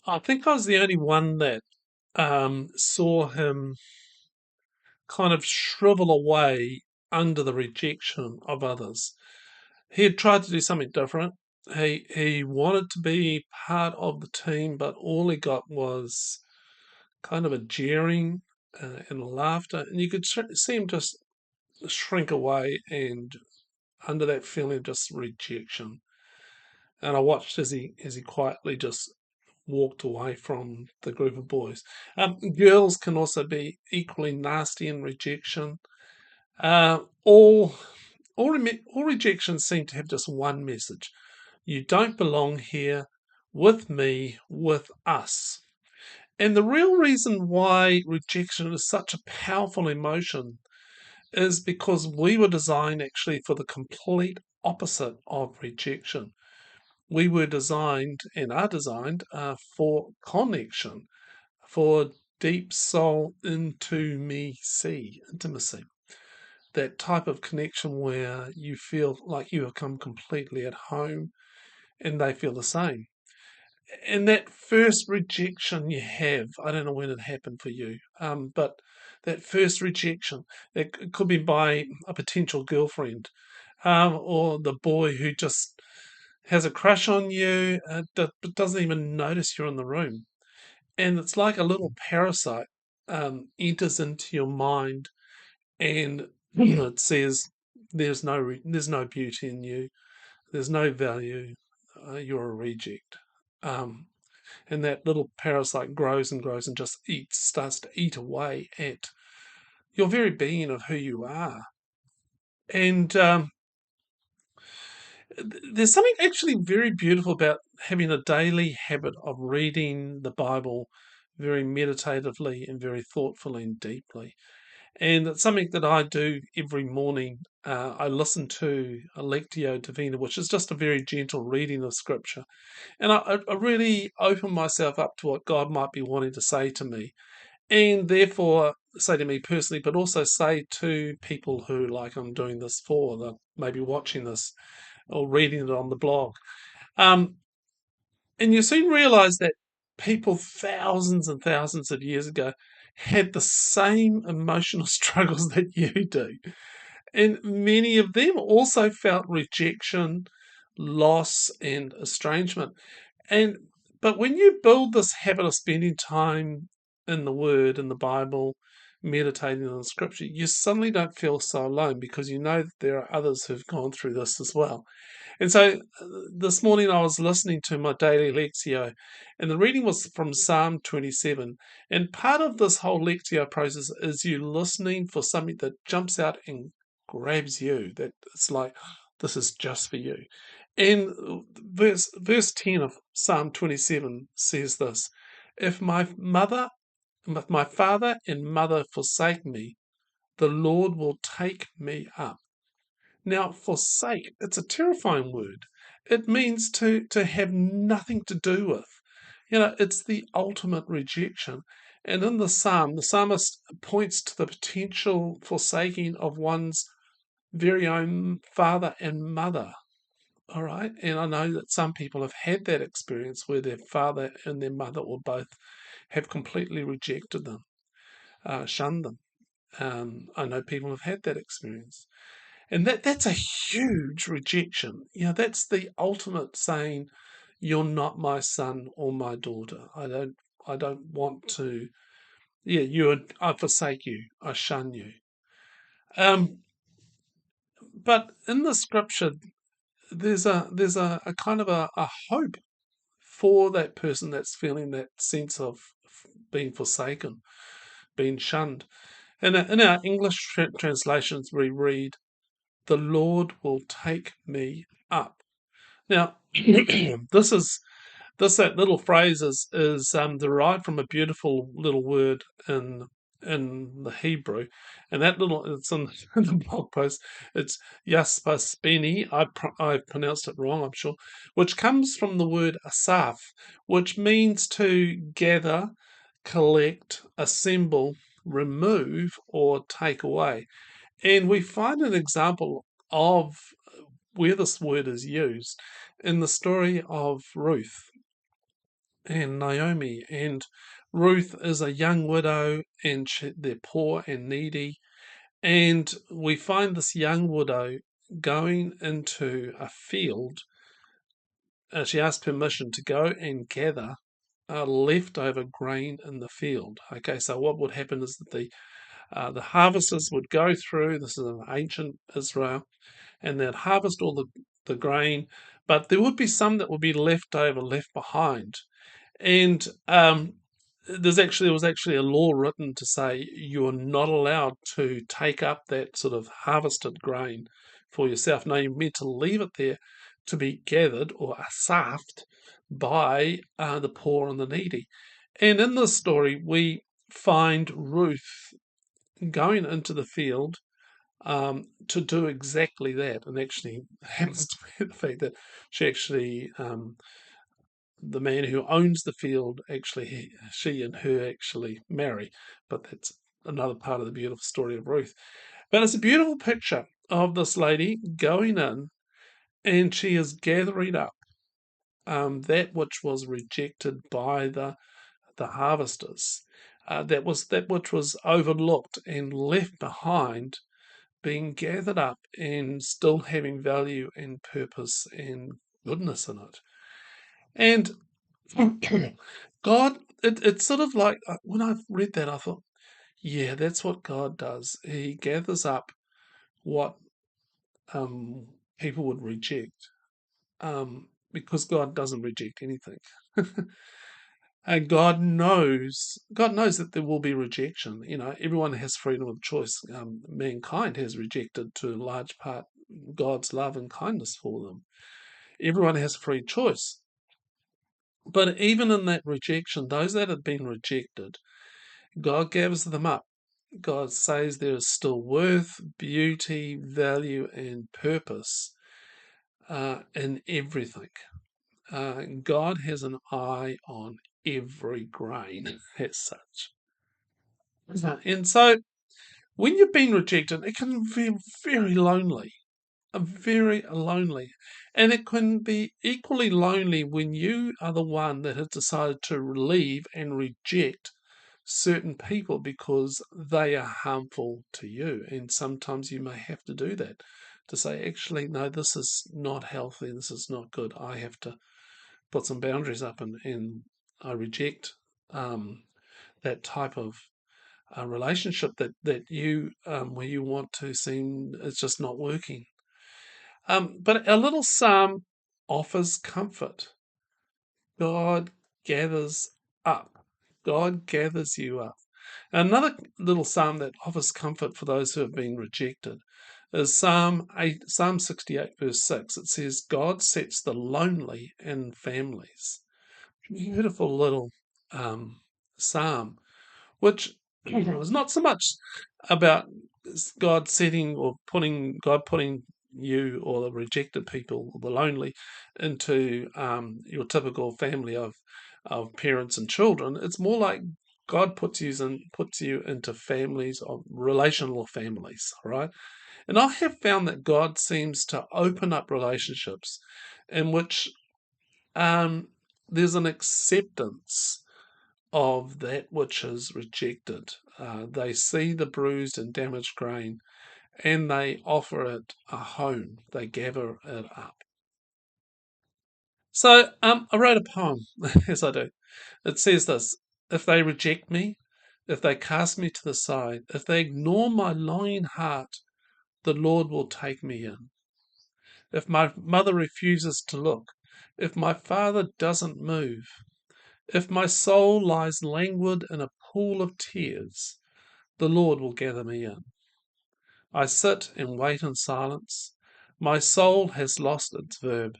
I think I was the only one that saw him kind of shrivel away under the rejection of others. He had tried to do something different. He wanted to be part of the team, but all he got was kind of a jeering and laughter, and you could see him just shrink away and under that feeling of just rejection. And I watched as he quietly just walked away from the group of boys. Girls can also be equally nasty in rejection. Uh, all all rejections seem to have just one message: you don't belong here with me, with us. And the real reason why rejection is such a powerful emotion is because we were designed actually for the complete opposite of rejection. We were designed and are designed for connection, for deep soul into me see intimacy. That type of connection where you feel like you have come completely at home and they feel the same. And that first rejection you have, I don't know when it happened for you, but that first rejection, it could be by a potential girlfriend, or the boy who just has a crush on you, but doesn't even notice you're in the room. And it's like a little parasite enters into your mind, and it says, there's no beauty in you, there's no value, you're a reject." Um, and that little parasite grows and grows and just starts to eat away at your very being of who you are. And there's something actually very beautiful about having a daily habit of reading the Bible very meditatively and very thoughtfully and deeply. And it's something that I do every morning. I listen to a Lectio Divina, which is just a very gentle reading of Scripture. And I really open myself up to what God might be wanting to say to me, and therefore say to me personally, but also say to people who, like, I'm doing this for, that maybe watching this or reading it on the blog. Um, and you soon realize that people thousands and thousands of years ago had the same emotional struggles that you do. And many of them also felt rejection, loss, and estrangement. And but when you build this habit of spending time in the Word, in the Bible, meditating on Scripture, you suddenly don't feel so alone because you know that there are others who've gone through this as well. And so this morning I was listening to my daily Lectio, and the reading was from Psalm 27. And part of this whole Lectio process is you listening for something that jumps out and grabs you, that it's like, this is just for you. And verse 10 of Psalm 27 says this: if my father and mother forsake me, the Lord will take me up. Now, forsake, it's a terrifying word. It means to have nothing to do with. It's the ultimate rejection. And in the psalm, the psalmist points to the potential forsaking of one's very own father and mother. All right. And I know that some people have had that experience where their father and their mother or both have completely rejected them, shunned them. I know people have had that experience. And that's a huge rejection. That's the ultimate saying, you're not my son or my daughter. I don't want to. Yeah, I forsake you. I shun you. Um, but in the scripture, there's a kind of a hope for that person that's feeling that sense of being forsaken, being shunned. And in our English translations, we read, "The Lord will take me up." Now, that little phrase is derived from a beautiful little word in the Hebrew, and it's in, in the blog post. It's yaspaspeni. I pronounced it wrong, I'm sure, which comes from the word asaph, which means to gather, collect, assemble, remove, or take away. And we find an example of where this word is used in the story of Ruth. and Naomi, and Ruth is a young widow, and they're poor and needy. And we find this young widow going into a field. She asked permission to go and gather leftover grain in the field. Okay, so what would happen is that the harvesters would go through. This is in ancient Israel, and they'd harvest all the grain, but there would be some that would be left over, left behind. And there was actually a law written to say you're not allowed to take up that sort of harvested grain for yourself. No, you're meant to leave it there to be gathered or asafed by the poor and the needy. And in this story, we find Ruth going into the field to do exactly that, and actually happens to be the fact that she actually the man who owns the field actually she and her actually marry, but that's another part of the beautiful story of Ruth. But it's a beautiful picture of this lady going in, and she is gathering up that which was rejected by the harvesters, that which was overlooked and left behind, being gathered up and still having value and purpose and goodness in it. And God, it's sort of like when I read that, I thought, yeah, that's what God does. He gathers up what um, people would reject, because God doesn't reject anything. And God knows that there will be rejection. You know, everyone has freedom of choice. Mankind has rejected to a large part God's love and kindness for them. Everyone has free choice. But even in that rejection, those that have been rejected, God gathers them up. God says there is still worth, beauty, value, and purpose in everything. God has an eye on every grain as such. And so when you've been rejected, it can feel very lonely, very lonely. And it can be equally lonely when you are the one that has decided to leave and reject certain people because they are harmful to you. And sometimes you may have to do that to say, actually, no, this is not healthy, this is not good. I have to put some boundaries up, and I reject that type of relationship that you where you want to seem it's just not working. But a little psalm offers comfort. God gathers up. God gathers you up. Another little psalm that offers comfort for those who have been rejected is Psalm 68, verse 6. It says, God sets the lonely in families. Beautiful little psalm, which is not so much about God setting or putting you or the rejected people or the lonely into your typical family of parents and children. It's more like God puts you into families of relational families, all right? And I have found that God seems to open up relationships in which um, there's an acceptance of that which is rejected. They see the bruised and damaged grain and they offer it a home. They gather it up. So I wrote a poem, as I do. It says this: if they reject me, if they cast me to the side, if they ignore my longing heart, the Lord will take me in. If my mother refuses to look, if my father doesn't move, if my soul lies languid in a pool of tears, the Lord will gather me in. I sit and wait in silence. My soul has lost its verb.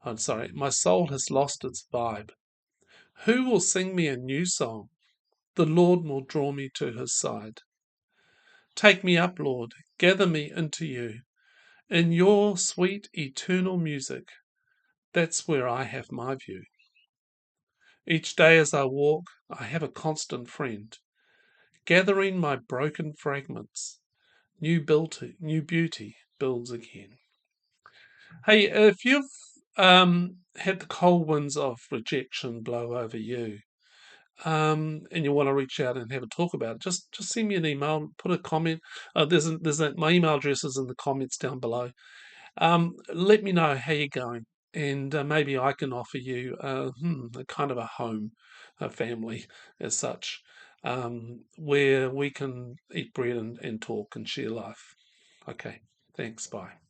I'm sorry, my soul has lost its vibe. Who will sing me a new song? The Lord will draw me to his side. Take me up, Lord, gather me into you. In your sweet eternal music, that's where I have my view. Each day as I walk, I have a constant friend, gathering my broken fragments. New beauty builds again. Hey, if you've had the cold winds of rejection blow over you, and you want to reach out and have a talk about it, just send me an email, put a comment. My email address is in the comments down below. Let me know how you're going, and maybe I can offer you a kind of a home, a family as such, where we can eat bread and talk and share life. Okay, thanks. Bye.